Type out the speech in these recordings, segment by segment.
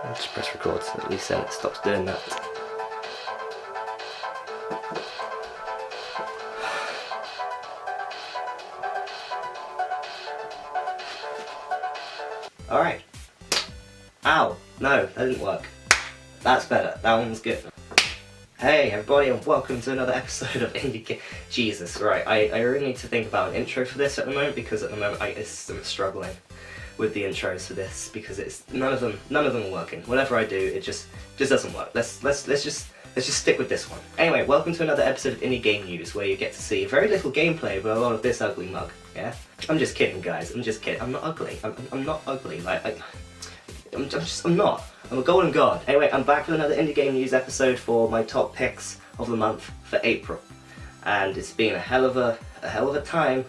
I'll just press record so at least then it stops doing that. Alright. Ow! No, that didn't work. That's better. That one's good. Hey everybody and welcome to another episode of Indie Game. Jesus, right, I really need to think about an intro for this at the moment because at the moment I'm struggling with the intros for this because it's none of them are working. Whatever I do, it just doesn't work. Let's just stick with this one. Anyway, welcome to another episode of Indie Game News where you get to see very little gameplay but a lot of this ugly mug. Yeah? I'm just kidding, guys. I'm just kidding. I'm not ugly. I'm not ugly. I'm not. I'm a golden god. Anyway, I'm back with another Indie Game News episode for my top picks of the month for April. And it's been a hell of a time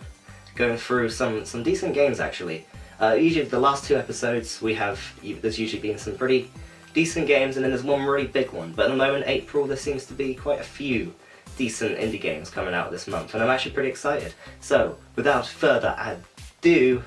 going through some decent games actually. Usually the last two episodes there's usually been some pretty decent games and then there's one really big one. But at the moment, April, there seems to be quite a few decent indie games coming out this month and I'm actually pretty excited. So, without further ado,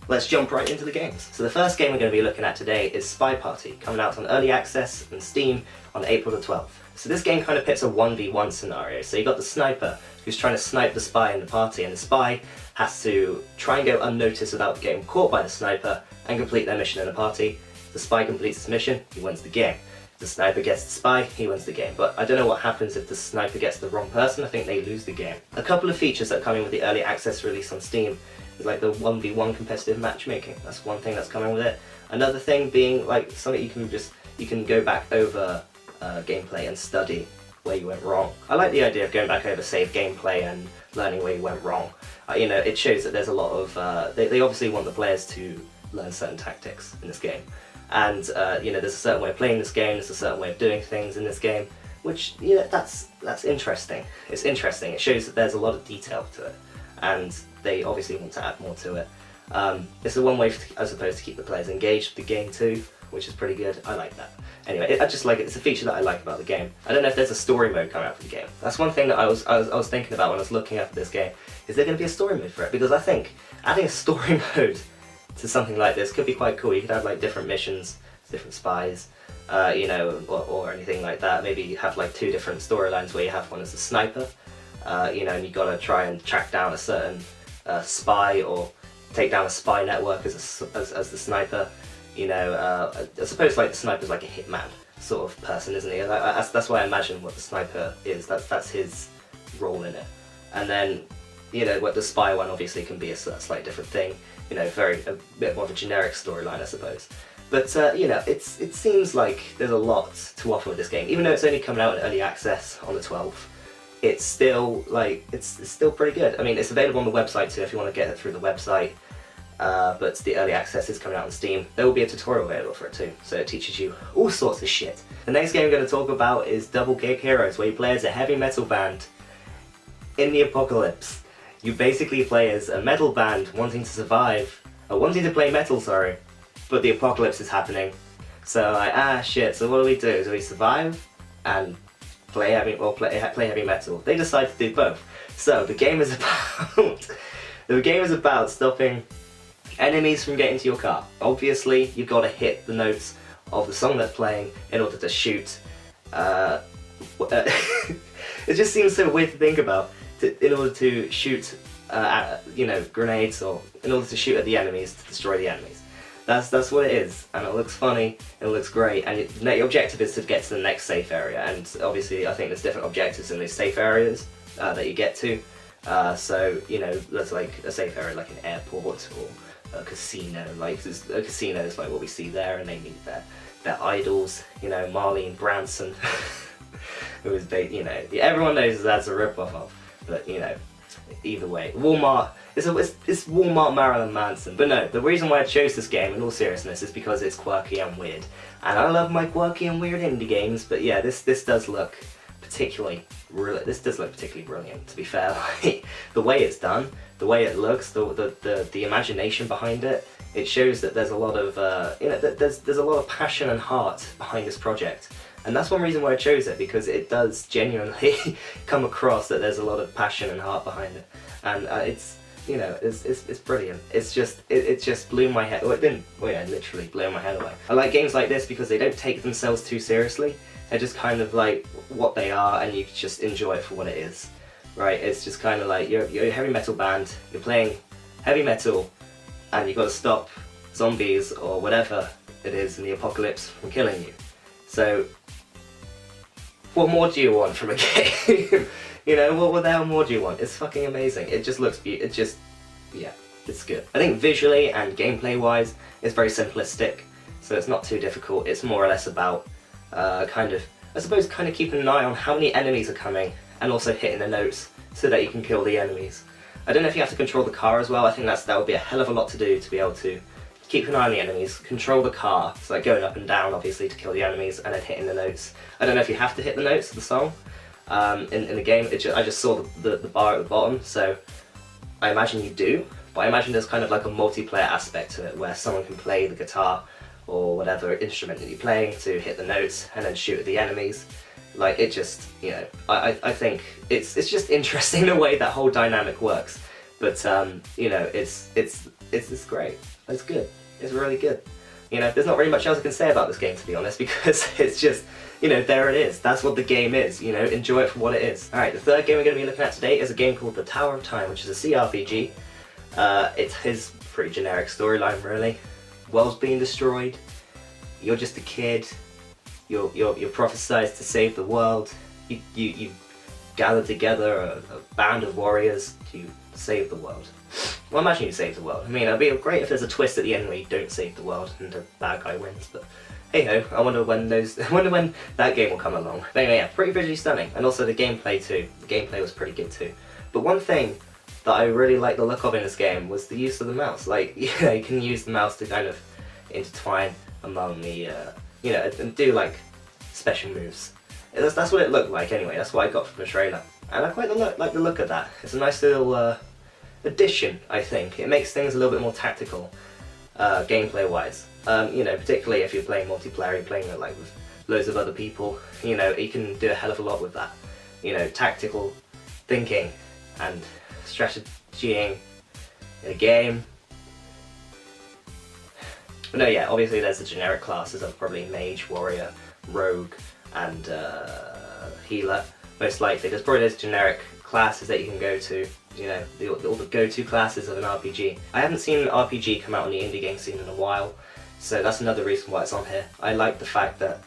let's jump right into the games. So the first game we're going to be looking at today is SpyParty, coming out on Early Access and Steam on April the 12th. So this game kind of pits a 1v1 scenario. So you got the sniper who's trying to snipe the spy in the party, and the spy has to try and go unnoticed without getting caught by the sniper and complete their mission in the party. The spy completes his mission, he wins the game. If the sniper gets the spy, he wins the game. But I don't know what happens if the sniper gets the wrong person. I think they lose the game. A couple of features that are coming with the Early Access release on Steam is like the 1v1 competitive matchmaking. That's one thing that's coming with it. Another thing being like something you can go back over gameplay and study where you went wrong. I like the idea of going back over saved gameplay and learning where you went wrong. You know, it shows that there's a lot of they obviously want the players to learn certain tactics in this game, and you know, there's a certain way of playing this game, there's a certain way of doing things in this game, which, you know, that's interesting. It's interesting. It shows that there's a lot of detail to it, and they obviously want to add more to it. It's the one way, I suppose, to keep the players engaged with the game too, which is pretty good. I like that. Anyway, I just like it. It's a feature that I like about the game. I don't know if there's a story mode coming out for the game. That's one thing that I was thinking about when I was looking at this game. Is there going to be a story mode for it? Because I think adding a story mode to something like this could be quite cool. You could have like different missions, different spies, you know, or anything like that. Maybe you have like two different storylines where you have one as a sniper, you know, and you got to try and track down a certain spy or take down a spy network as the sniper. You know, I suppose like the sniper's like a hitman sort of person, isn't he? That's why I imagine what the sniper is. That's his role in it. And then, you know, what the spy one obviously can be a slightly different thing. You know, a bit more of a generic storyline, I suppose. But you know, it seems like there's a lot to offer with this game, even though it's only coming out in early access on the 12th. It's still like it's still pretty good. I mean, it's available on the website too if you want to get it through the website. But the early access is coming out on Steam. There will be a tutorial available for it too, so it teaches you all sorts of shit. The next game I'm going to talk about is Double Kick Heroes, where you play as a heavy metal band in the apocalypse. You basically play as a metal band wanting to survive, or wanting to play metal, sorry, but the apocalypse is happening. So like, shit, so what do? Do we survive and play heavy metal? They decide to do both. So the game is about stopping enemies from getting to your car. Obviously, you've got to hit the notes of the song that's playing in order to shoot. It just seems so weird to think about. In order to shoot, you know, grenades, or in order to shoot at the enemies to destroy the enemies. That's what it is, and it looks funny. It looks great, and the objective is to get to the next safe area. And obviously, I think there's different objectives in these safe areas that you get to. So you know, there's like a safe area like an airport or a casino. Like a casino is like what we see there, and they meet their idols. You know, Marlene Branson, who is, you know, everyone knows that's a rip-off of. But you know, either way, Walmart. It's Walmart Marilyn Manson. But no, the reason why I chose this game, in all seriousness, is because it's quirky and weird. And I love my quirky and weird indie games. But yeah, this does look particularly brilliant. To be fair, like, the way it's done, the way it looks, the imagination behind it, it shows that there's a lot of you know, there's a lot of passion and heart behind this project. And that's one reason why I chose it, because it does genuinely come across that there's a lot of passion and heart behind it. And you know, it's brilliant. It just blew my head. Well, it didn't. Well, yeah, literally blew my head away. I like games like this because they don't take themselves too seriously. They're just kind of like what they are, and you just enjoy it for what it is, right? It's just kind of like you're a heavy metal band. You're playing heavy metal, and you've got to stop zombies or whatever it is in the apocalypse from killing you. So, what more do you want from a game? You know, what the hell more do you want? It's fucking amazing. It just looks beautiful. It just, yeah, it's good. I think visually and gameplay wise, it's very simplistic, so it's not too difficult. It's more or less about kind of keeping an eye on how many enemies are coming and also hitting the notes so that you can kill the enemies. I don't know if you have to control the car as well. I think that would be a hell of a lot to do to be able to keep an eye on the enemies, control the car, so like going up and down obviously to kill the enemies, and then hitting the notes. I don't know if you have to hit the notes of the song in the game. I just saw the bar at the bottom, so I imagine you do, but I imagine there's kind of like a multiplayer aspect to it where someone can play the guitar or whatever instrument that you're playing to hit the notes and then shoot at the enemies. Like, it just, you know, I think it's just interesting the way that whole dynamic works. But you know, it's great. It's good. It's really good. You know, there's not really much else I can say about this game, to be honest, because it's just, you know, there it is. That's what the game is, you know, enjoy it for what it is. Alright, the third game we're going to be looking at today is a game called The Tower of Time, which is a CRPG. It's his pretty generic storyline, really. World's being destroyed, you're just a kid, you're prophesized to save the world, you gather together a band of warriors to save the world. Well, imagine you save the world. I mean, it'd be great if there's a twist at the end where you don't save the world and the bad guy wins, but hey ho, I wonder when that game will come along. But anyway, yeah, pretty visually stunning, and also the gameplay too. The gameplay was pretty good too. But one thing that I really liked the look of in this game was the use of the mouse. Like, you know, you can use the mouse to kind of intertwine among the, you know, and do like special moves. That's what it looked like anyway. That's what I got from the trailer, and I quite like the look of that. It's a nice little addition, I think. It makes things a little bit more tactical, gameplay-wise. You know, particularly if you're playing multiplayer, you're playing it like with loads of other people. You know, you can do a hell of a lot with that. You know, tactical thinking and strategying in a game. But no, yeah, obviously there's the generic classes of probably mage, warrior, rogue, and healer. Most likely, there's probably those generic classes that you can go to. You know, all the go-to classes of an RPG. I haven't seen an RPG come out on the indie game scene in a while, so that's another reason why it's on here. I like the fact that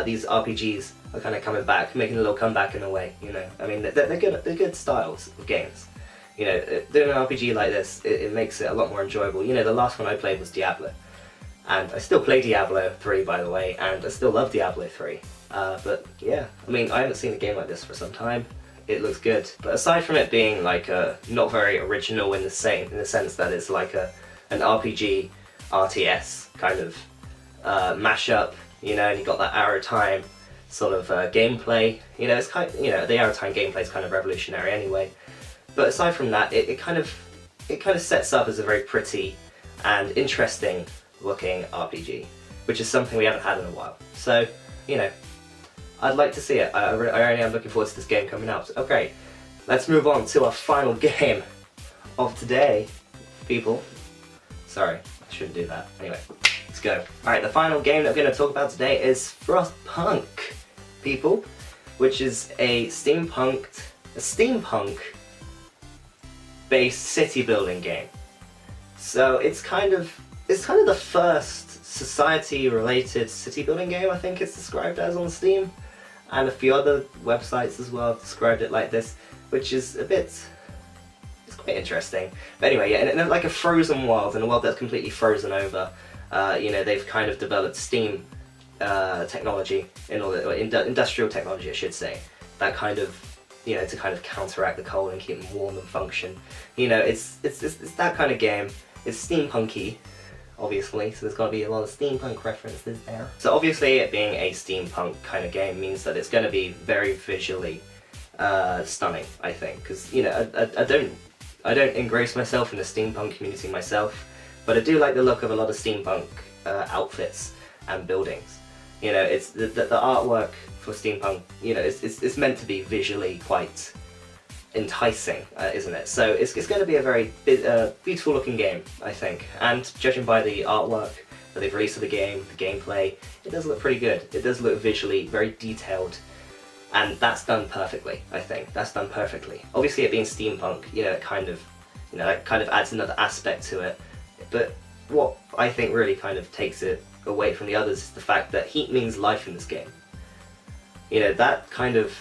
these RPGs are kind of coming back, making a little comeback in a way. You know, I mean, they're good styles of games. You know, doing an RPG like this, it makes it a lot more enjoyable. You know, the last one I played was Diablo, and I still play Diablo 3, by the way, and I still love Diablo 3. But yeah, I mean, I haven't seen a game like this for some time. It looks good, but aside from it being like not very original in the sense that it's like an RPG RTS kind of mashup, you know, and you got that arrow time sort of gameplay. You know, it's kind of, you know, the arrow time gameplay is kind of revolutionary anyway. But aside from that, it kind of sets up as a very pretty and interesting looking RPG, which is something we haven't had in a while. So, you know, I'd like to see it. I really am looking forward to this game coming out. Okay, let's move on to our final game of today, people. Sorry, I shouldn't do that. Anyway, let's go. Alright, the final game that we're going to talk about today is Frostpunk, people, which is a steampunk-based city building game. So it's kind of the first society-related city building game, I think it's described as on Steam. And a few other websites as well have described it like this, which is it's quite interesting. But anyway, yeah, in like a frozen world, in a world that's completely frozen over, you know, they've kind of developed steam technology, or industrial technology, I should say, that kind of, you know, to kind of counteract the cold and keep them warm and function. You know, it's that kind of game. It's steampunky, obviously, so there's got to be a lot of steampunk references there. So obviously it being a steampunk kind of game means that it's going to be very visually stunning, I think, because, you know, I don't engross myself in the steampunk community myself, but I do like the look of a lot of steampunk outfits and buildings. You know, it's the artwork for steampunk, you know, it's meant to be visually quite enticing, isn't it? So it's going to be a very beautiful looking game, I think, and judging by the artwork that they've released of the game, the gameplay, it does look pretty good. It does look visually very detailed, and that's done perfectly, I think. That's done perfectly. Obviously it being steampunk, it kind of adds another aspect to it, but what I think really kind of takes it away from the others is the fact that heat means life in this game. That kind of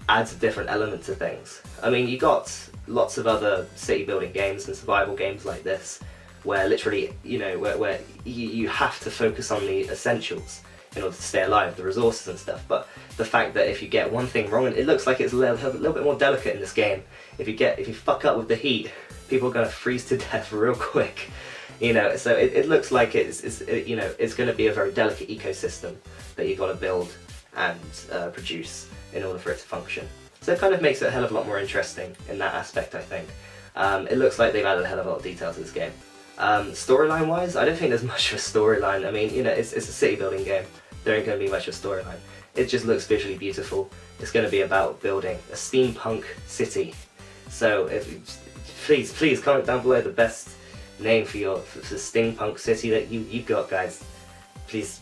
adds a different element to things. I mean, you got lots of other city building games and survival games like this, where literally, where you have to focus on the essentials in order to stay alive, the resources and stuff, but the fact that if you get one thing wrong, it looks like it's a little bit more delicate in this game. If you fuck up with the heat, people are going to freeze to death real quick. So it looks like it's going to be a very delicate ecosystem that you've got to build and produce in order for it to function. So it kind of makes it a hell of a lot more interesting in that aspect, I think. It looks like they've added a hell of a lot of detail to this game. Storyline wise, I don't think there's much of a storyline. I mean, it's a city building game. There ain't going to be much of a storyline. It just looks visually beautiful. It's going to be about building a steampunk city. So please comment down below the best name for the steampunk city that you've got, guys. Please.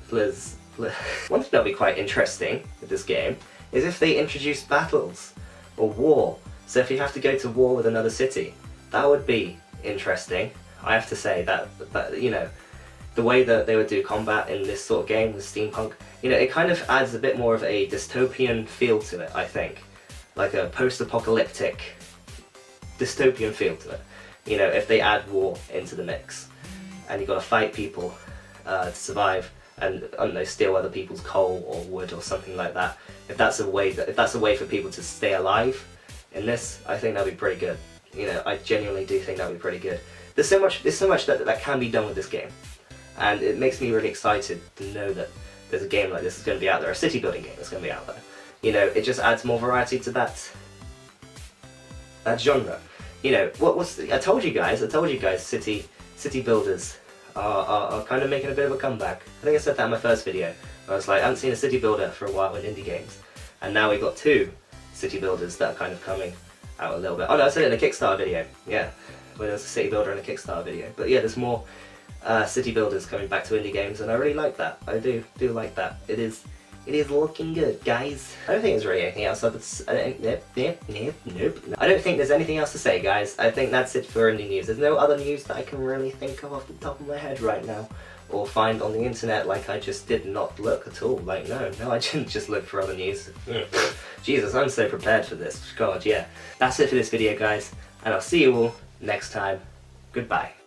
One thing that'll be quite interesting with this game is if they introduce battles or war. So if you have to go to war with another city, that would be interesting. I have to say that the way that they would do combat in this sort of game with steampunk, it kind of adds a bit more of a dystopian feel to it, I think. Like a post-apocalyptic dystopian feel to it. If they add war into the mix, and you've got to fight people to survive, and I don't know, steal other people's coal or wood or something like that. If that's a way for people to stay alive in this, I think that'd be pretty good. I genuinely do think that'd be pretty good. There's so much that can be done with this game, and it makes me really excited to know that there's a game like this is going to be out there, a city building game that's going to be out there. It just adds more variety to that genre. I told you guys, city builders are kind of making a bit of a comeback. I think I said that in my first video. I was like, I haven't seen a city builder for a while in indie games, and now we've got 2 city builders that are kind of coming out a little bit. Oh no, I said it in a Kickstarter video, yeah, where there's a city builder in a Kickstarter video. But yeah, there's more city builders coming back to indie games, and I really like that. I do like that. It is looking good, guys. I don't think there's really anything else. Nope. I don't think there's anything else to say, guys. I think that's it for indie news. There's no other news that I can really think of off the top of my head right now, or find on the internet. Like, I just did not look at all. Like, no, I didn't just look for other news. Jesus, I'm so prepared for this. God, yeah. That's it for this video, guys, and I'll see you all next time. Goodbye.